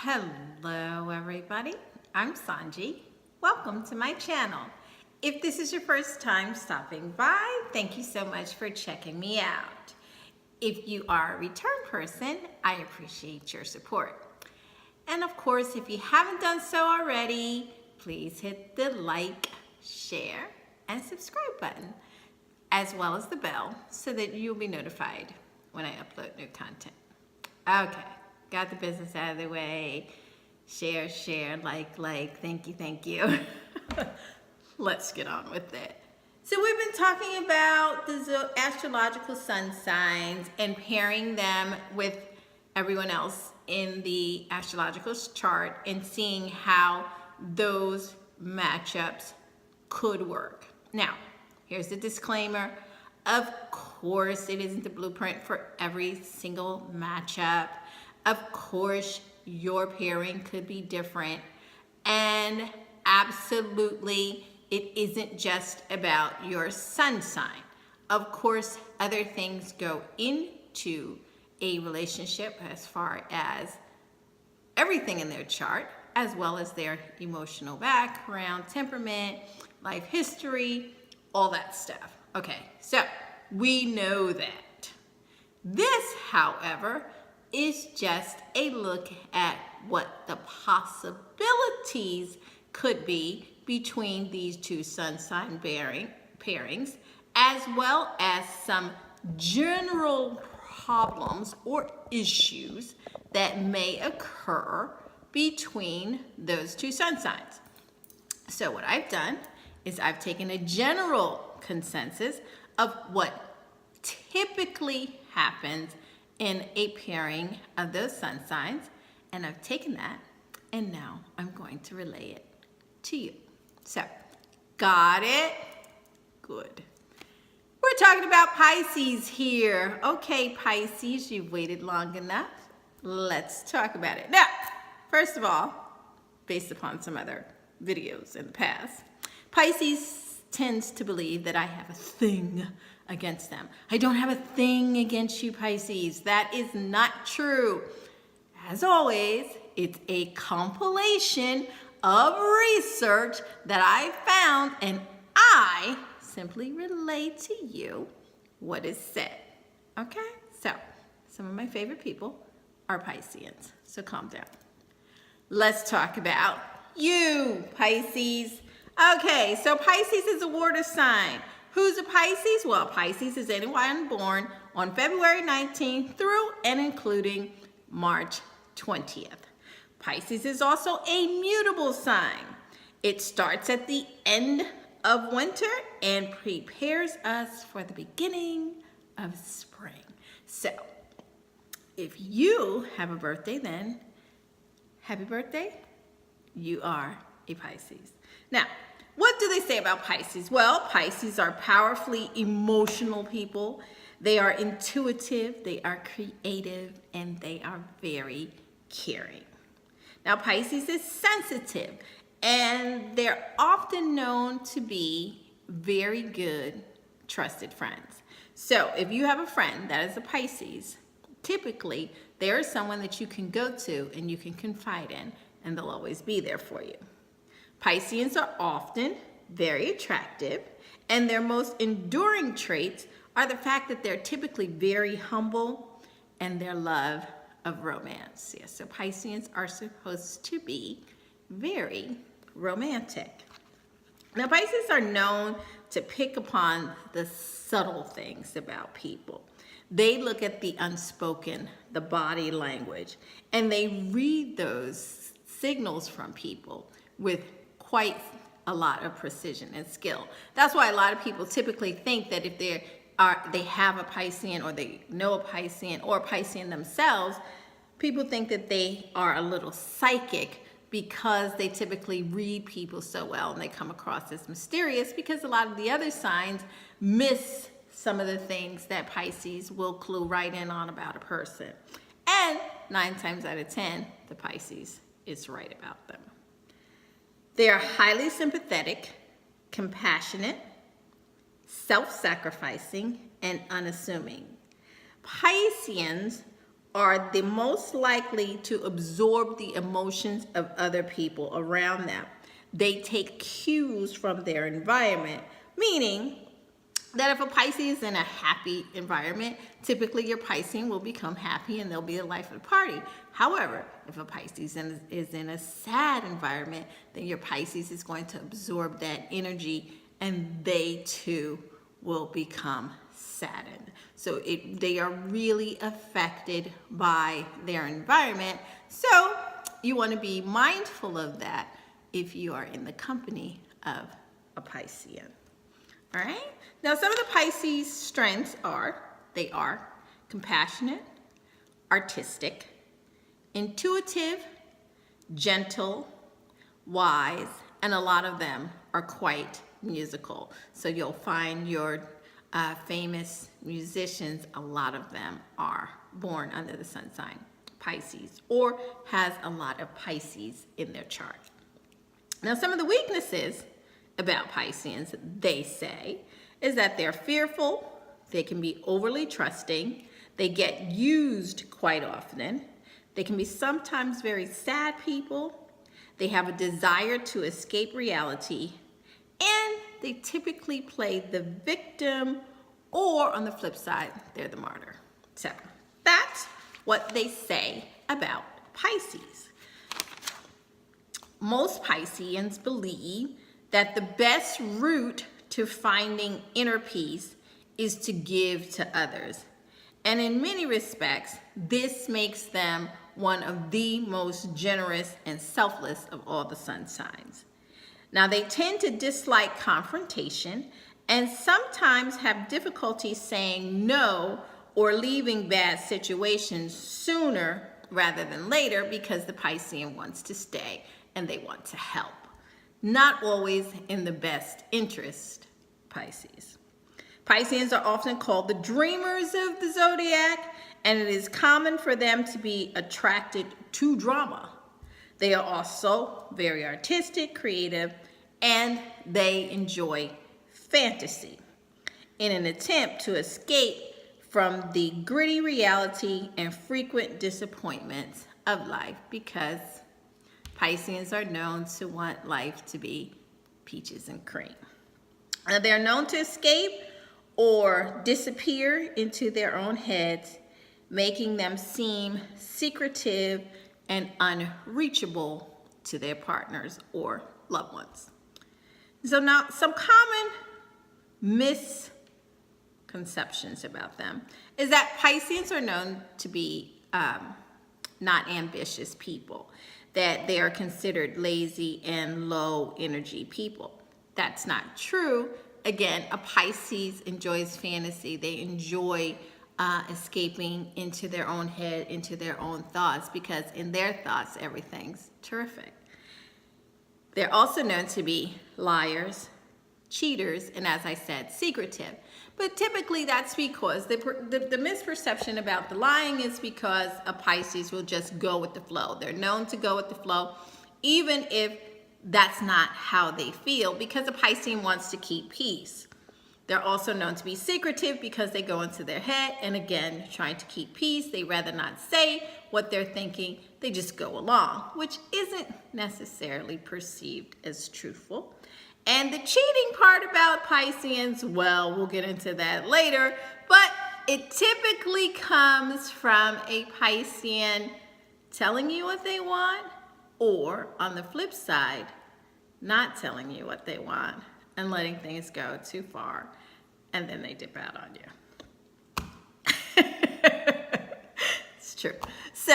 Hello everybody, I'm Sohnjee. Welcome to my channel. If this is your first time stopping by, thank you so much for checking me out. If you are a return person, I appreciate your support. And of course, if you haven't done so already, please hit the like, share, and subscribe button, as well as the bell, so that you'll be notified when I upload new content. Okay, got the business out of the way. Share, like, thank you. Let's get on with it. So we've been talking about the astrological sun signs and pairing them with everyone else in the astrological chart and seeing how those matchups could work. Now, here's the disclaimer. Of course, it isn't the blueprint for every single matchup. Of course, your pairing could be different. And absolutely, it isn't just about your sun sign. Of course, other things go into a relationship as far as everything in their chart, as well as their emotional background, temperament, life history, all that stuff. Okay, so we know that. This, however, is just a look at what the possibilities could be between these two sun sign pairings, as well as some general problems or issues that may occur between those two sun signs. So what I've done is I've taken a general consensus of what typically happens in a pairing of those sun signs, and I've taken that and now I'm going to relay it to you. So, got it? Good. We're talking about Pisces here. Okay, Pisces, you've waited long enough. Let's talk about it. Now, first of all, based upon some other videos in the past, Pisces tends to believe that I have a thing against them. I don't have a thing against you, Pisces. That is not true. As always, it's a compilation of research that I found, and I simply relay to you what is said. Okay? So, some of my favorite people are Pisceans, so calm down. Let's talk about you, Pisces. Okay, so Pisces is a water sign. Who's a Pisces? Well, Pisces is anyone born on February 19th through and including March 20th. Pisces is also a mutable sign. It starts at the end of winter and prepares us for the beginning of spring. So, if you have a birthday then, happy birthday. You are a Pisces. Now, what do they say about Pisces? Well, Pisces are powerfully emotional people. They are intuitive, they are creative, and they are very caring. Now, Pisces is sensitive, and they're often known to be very good, trusted friends. So, if you have a friend that is a Pisces, typically there is someone that you can go to and you can confide in, and they'll always be there for you. Pisceans are often very attractive, and their most enduring traits are the fact that they're typically very humble and their love of romance. Yes, so Pisceans are supposed to be very romantic. Now, Pisces are known to pick upon the subtle things about people. They look at the unspoken, the body language, and they read those signals from people with quite a lot of precision and skill. That's why a lot of people typically think that if they have a Piscean, or they know a Piscean, or a Piscean themselves, people think that they are a little psychic because they typically read people so well and they come across as mysterious, because a lot of the other signs miss some of the things that Pisces will clue right in on about a person. And 9 times out of 10, the Pisces is right about them. They are highly sympathetic, compassionate, self-sacrificing, and unassuming. Pisceans are the most likely to absorb the emotions of other people around them. They take cues from their environment, meaning that if a Pisces is in a happy environment, typically your Piscean will become happy and they'll be the life of the party. However, if a Pisces is in a sad environment, then your Pisces is going to absorb that energy and they too will become saddened. So they are really affected by their environment. So you want to be mindful of that if you are in the company of a Piscean. All right. Now, some of the Pisces strengths they are compassionate, artistic, intuitive, gentle, wise, and a lot of them are quite musical. So you'll find your famous musicians, a lot of them are born under the sun sign Pisces or has a lot of Pisces in their chart. Now, some of the weaknesses about Pisceans, they say, is that they're fearful, they can be overly trusting, they get used quite often, they can be sometimes very sad people, they have a desire to escape reality, and they typically play the victim, or on the flip side, they're the martyr. So that's what they say about Pisces. Most Pisceans believe that the best route to finding inner peace is to give to others. And in many respects, this makes them one of the most generous and selfless of all the sun signs. Now, they tend to dislike confrontation and sometimes have difficulty saying no or leaving bad situations sooner rather than later because the Piscean wants to stay and they want to help. Not always in the best interest, Pisces. Pisceans are often called the dreamers of the zodiac, and it is common for them to be attracted to drama. They are also very artistic, creative, and they enjoy fantasy in an attempt to escape from the gritty reality and frequent disappointments of life because Pisceans are known to want life to be peaches and cream. They're known to escape or disappear into their own heads, making them seem secretive and unreachable to their partners or loved ones. So now, some common misconceptions about them is that Pisceans are known to be not ambitious people, that they are considered lazy and low energy people. That's not true. Again, a Pisces enjoys fantasy. They enjoy escaping into their own head, into their own thoughts, because in their thoughts, everything's terrific. They're also known to be liars, cheaters, and as I said, secretive. But typically that's because the misperception about the lying is because a Pisces will just go with the flow. They're known to go with the flow, even if that's not how they feel, because a Piscean wants to keep peace. They're also known to be secretive because they go into their head and again, trying to keep peace. They rather not say what they're thinking. They just go along, which isn't necessarily perceived as truthful. And the cheating part about Pisceans, well, we'll get into that later, but it typically comes from a Piscean telling you what they want, or on the flip side, not telling you what they want and letting things go too far, and then they dip out on you. It's true. So,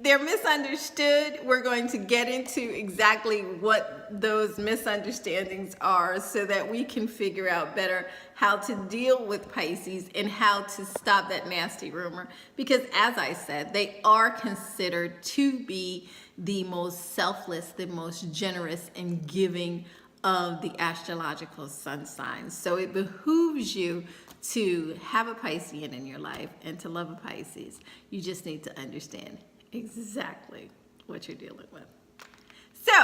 they're misunderstood. We're going to get into exactly what those misunderstandings are so that we can figure out better how to deal with Pisces and how to stop that nasty rumor. Because as I said, they are considered to be the most selfless, the most generous and giving of the astrological sun signs. So it behooves you to have a Piscean in your life and to love a Pisces. You just need to understand exactly what you're dealing with. So,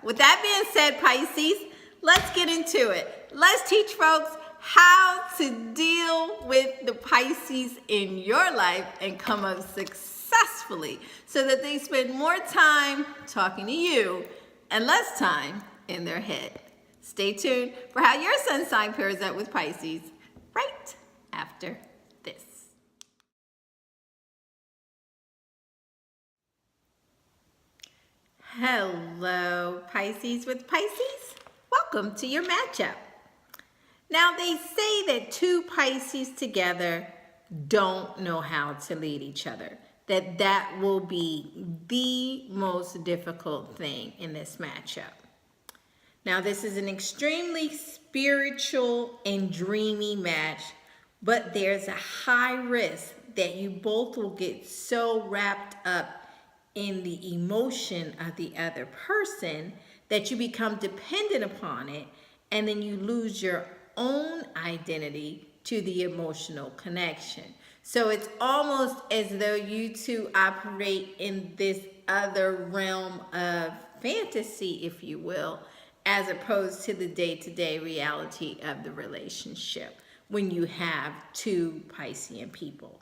with that being said, Pisces, let's get into it. Let's teach folks how to deal with the Pisces in your life and come up successfully so that they spend more time talking to you and less time in their head. Stay tuned for how your sun sign pairs up with Pisces right after this. Hello, Pisces with Pisces. Welcome to your matchup. Now, they say that two Pisces together don't know how to lead each other. That will be the most difficult thing in this matchup. Now, this is an extremely spiritual and dreamy match, but there's a high risk that you both will get so wrapped up in the emotion of the other person that you become dependent upon it, and then you lose your own identity to the emotional connection. So it's almost as though you two operate in this other realm of fantasy, if you will, as opposed to the day-to-day reality of the relationship when you have two Piscean people.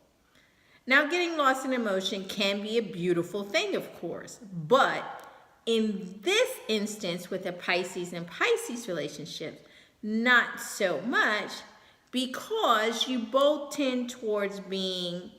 Now, getting lost in emotion can be a beautiful thing, of course, but in this instance with a Pisces and Pisces relationship, not so much, because you both tend towards being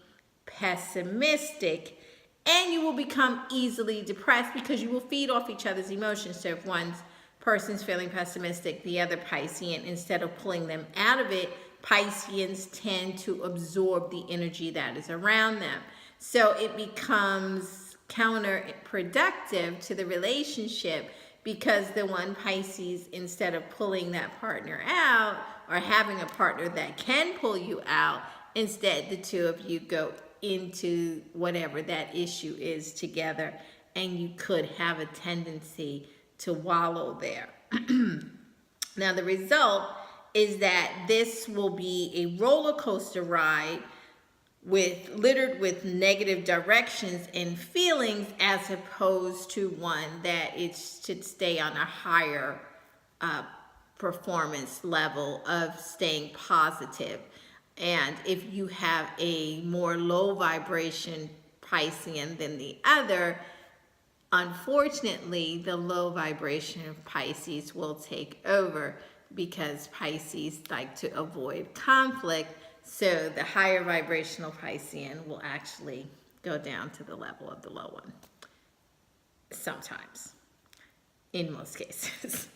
pessimistic, and you will become easily depressed because you will feed off each other's emotions. So if one person's feeling pessimistic, the other Piscean, instead of pulling them out of it, Pisceans tend to absorb the energy that is around them. So it becomes counterproductive to the relationship, because the one Pisces, instead of pulling that partner out or having a partner that can pull you out, instead the two of you go into whatever that issue is together, and you could have a tendency to wallow there. Now, the result is that this will be a roller coaster ride littered with negative directions and feelings, as opposed to one that it should stay on a higher performance level of staying positive. And if you have a more low vibration Piscean than the other, unfortunately, the low vibration of Pisces will take over, because Pisces like to avoid conflict. So the higher vibrational Piscean will actually go down to the level of the low one. Sometimes. In most cases.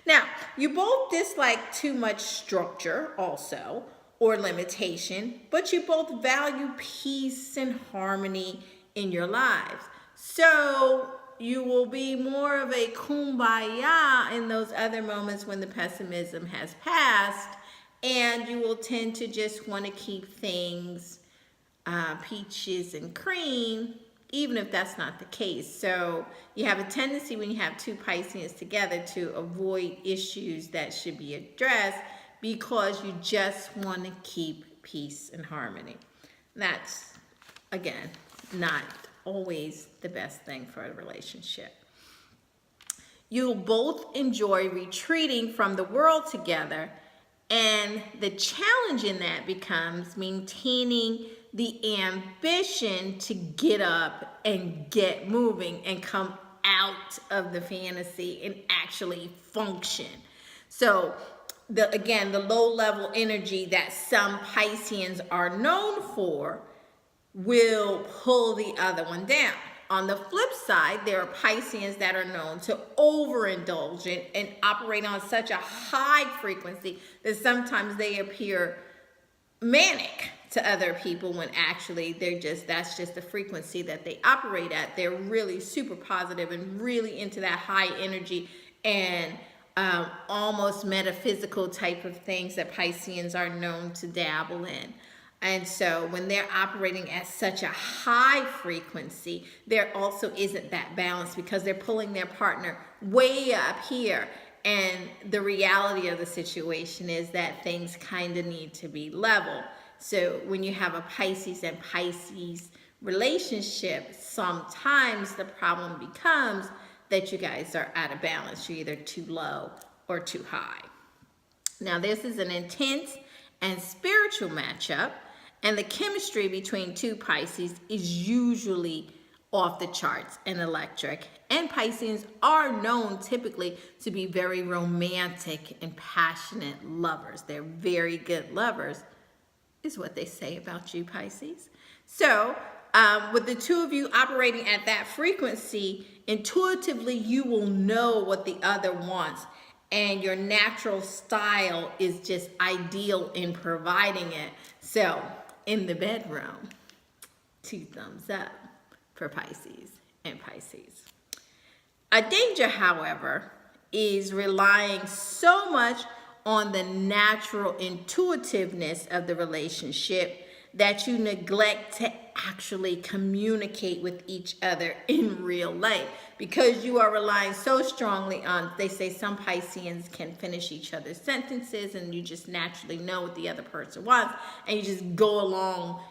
Now, you both dislike too much structure also, or limitation, but you both value peace and harmony in your lives. So you will be more of a kumbaya in those other moments when the pessimism has passed, and you will tend to just want to keep things peaches and cream, even if that's not the case. So you have a tendency, when you have two Pisceans together, to avoid issues that should be addressed, because you just want to keep peace and harmony. That's, again, not always the best thing for a relationship. You'll both enjoy retreating from the world together, and the challenge in that becomes maintaining the ambition to get up and get moving and come out of the fantasy and actually function. So again, the low level energy that some Pisceans are known for will pull the other one down. On the flip side, there are Pisceans that are known to overindulge and operate on such a high frequency that sometimes they appear manic to other people, when actually that's just the frequency that they operate at. They're really super positive and really into that high energy and almost metaphysical type of things that Pisceans are known to dabble in. And so when they're operating at such a high frequency, there also isn't that balance, because they're pulling their partner way up here. And the reality of the situation is that things kind of need to be level. So when you have a Pisces and Pisces relationship, sometimes the problem becomes that you guys are out of balance. You're either too low or too high. Now, this is an intense and spiritual matchup, and the chemistry between two Pisces is usually off the charts and electric. And Pisceans are known typically to be very romantic and passionate lovers. They're very good lovers, is what they say about you, Pisces. So, with the two of you operating at that frequency, intuitively you will know what the other wants, and your natural style is just ideal in providing it. So, in the bedroom, 2 thumbs up for Pisces and Pisces. A danger, however, is relying so much on the natural intuitiveness of the relationship that you neglect to actually communicate with each other in real life, because you are relying so strongly on, they say some Pisceans can finish each other's sentences and you just naturally know what the other person wants and you just go along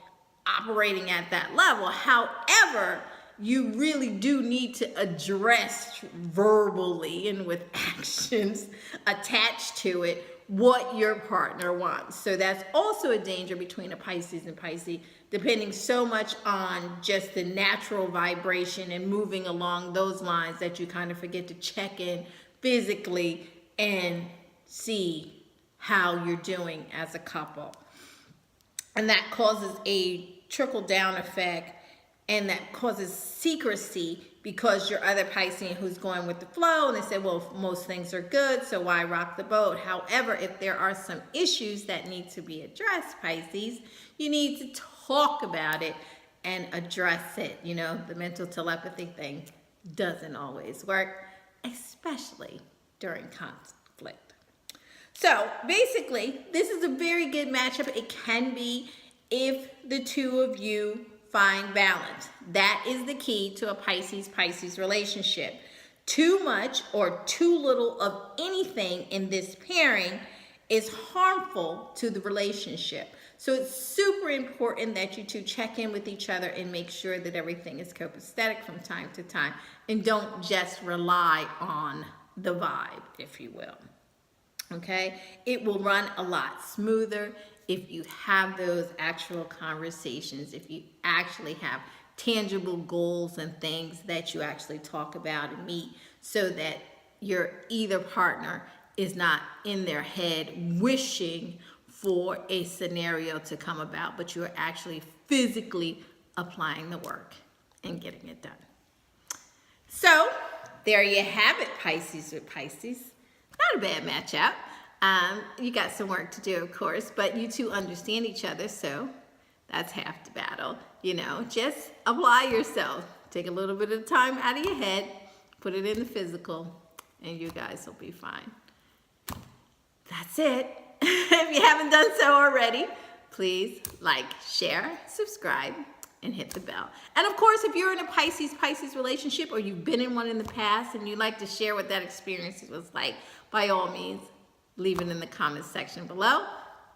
operating at that level. However, you really do need to address verbally and with actions attached to it what your partner wants. So that's also a danger between a Pisces and Pisces, depending so much on just the natural vibration and moving along those lines that you kind of forget to check in physically and see how you're doing as a couple. And that causes a trickle-down effect, and that causes secrecy, because your other Piscean who's going with the flow, and they say, well, most things are good, so why rock the boat? However, if there are some issues that need to be addressed, Pisces, you need to talk about it and address it. You know, the mental telepathy thing doesn't always work, especially during conflict. So basically, this is a very good matchup. It can be if the two of you find balance. That is the key to a Pisces-Pisces relationship. Too much or too little of anything in this pairing is harmful to the relationship. So it's super important that you two check in with each other and make sure that everything is copacetic from time to time, and don't just rely on the vibe, if you will. Okay? It will run a lot smoother if you have those actual conversations, if you actually have tangible goals and things that you actually talk about and meet, so that your either partner is not in their head wishing for a scenario to come about, but you're actually physically applying the work and getting it done. So there you have it, Pisces with Pisces. Not a bad matchup. You got some work to do, of course, but you two understand each other, so that's half the battle. You know, just apply yourself. Take a little bit of time out of your head, put it in the physical, and you guys will be fine. That's it. If you haven't done so already, please like, share, subscribe, and hit the bell. And of course, if you're in a Pisces-Pisces relationship, or you've been in one in the past and you'd like to share what that experience was like, by all means, leave it in the comments section below.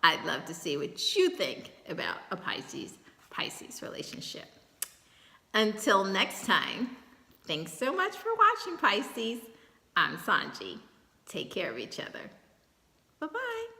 I'd love to see what you think about a Pisces-Pisces relationship. Until next time, thanks so much for watching, Pisces. I'm Sohnjee. Take care of each other. Bye-bye.